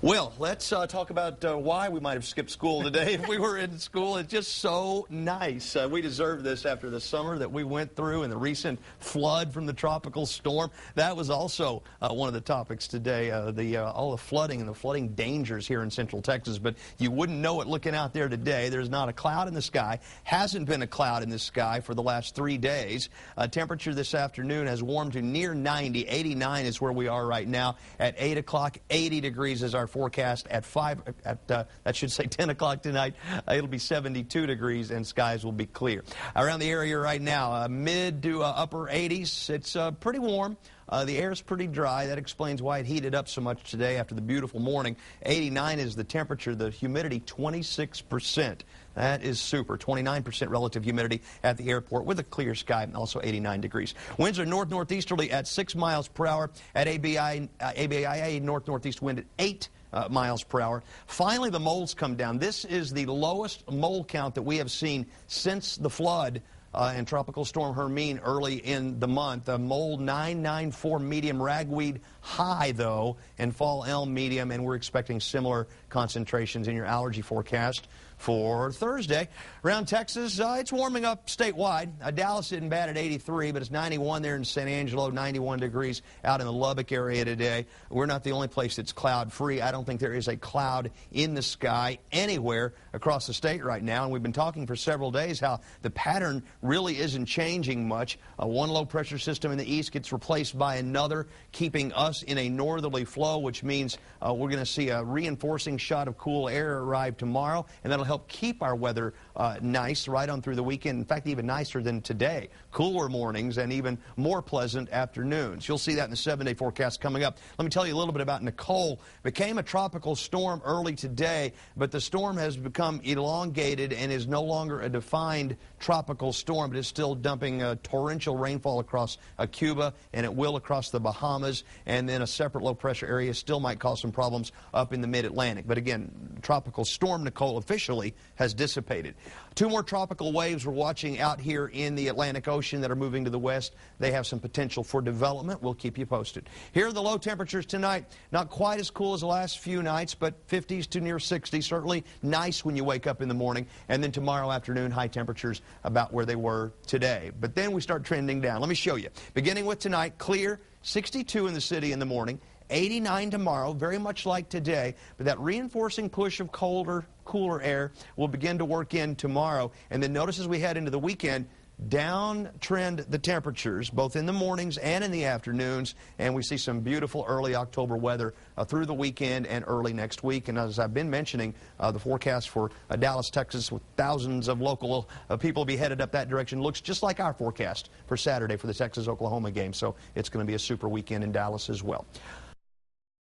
Well, let's talk about why we might have skipped school today if we were in school. It's just so nice. We deserve this after the summer that we went through and the recent flood from the tropical storm. That was also one of the topics today, all the flooding and the flooding dangers here in Central Texas. But you wouldn't know it looking out there today. There's not a cloud in the sky. Hasn't been a cloud in the sky for the last 3 days. Temperature this afternoon has warmed to near 90. 89 is where we are right now. At 8 o'clock, 80 degrees is our forecast. At 10 o'clock tonight, it'll be 72 degrees and skies will be clear. Around the area right now, mid to upper 80s. It's pretty warm. The air is pretty dry. That explains why it heated up so much today after the beautiful morning. 89 is the temperature. The humidity, 26%. That is super. 29% relative humidity at the airport with a clear sky and also 89 degrees. Winds are north-northeasterly at 6 miles per hour. At ABIA, north-northeast wind at 8 miles per hour. Finally, the moles come down. This is the lowest mole count that we have seen since the flood and Tropical Storm Hermine early in the month. Mole 994 medium, ragweed high, though, and fall elm medium, and we're expecting similar concentrations in your allergy forecast for Thursday. Around Texas, it's warming up statewide. Dallas isn't bad at 83, but it's 91 there in San Angelo, 91 degrees out in the Lubbock area today. We're not the only place that's cloud-free. I don't think there is a cloud in the sky anywhere across the state right now, and we've been talking for several days how the pattern really isn't changing much. One low-pressure system in the east gets replaced by another, keeping us in a northerly flow, which means we're going to see a reinforcing shot of cool air arrive tomorrow, and that'll help keep our weather nice right on through the weekend. In fact, even nicer than today. Cooler mornings and even more pleasant afternoons. You'll see that in the 7-day forecast coming up. Let me tell you a little bit about Nicole. Became a tropical storm early today, but the storm has become elongated and is no longer a defined tropical storm, but is still dumping torrential rainfall across Cuba, and it will across the Bahamas, and then a separate low-pressure area still might cause some problems up in the mid-Atlantic. But again, tropical storm Nicole officially has dissipated. 2 more tropical waves we're watching out here in the Atlantic Ocean that are moving to the west. They have some potential for development. We'll keep you posted. Here are the low temperatures tonight. Not quite as cool as the last few nights, but 50s to near 60. Certainly nice when you wake up in the morning. And then tomorrow afternoon, high temperatures about where they were today. But then we start trending down. Let me show you. Beginning with tonight, clear, 62 in the city in the morning. 89 tomorrow, very much like today, but that reinforcing push of colder, cooler air will begin to work in tomorrow. And then notice as we head into the weekend, downtrend the temperatures, both in the mornings and in the afternoons, and we see some beautiful early October weather through the weekend and early next week. And as I've been mentioning, the forecast for Dallas, Texas, with thousands of local people be headed up that direction, looks just like our forecast for Saturday for the Texas-Oklahoma game. So it's going to be a super weekend in Dallas as well.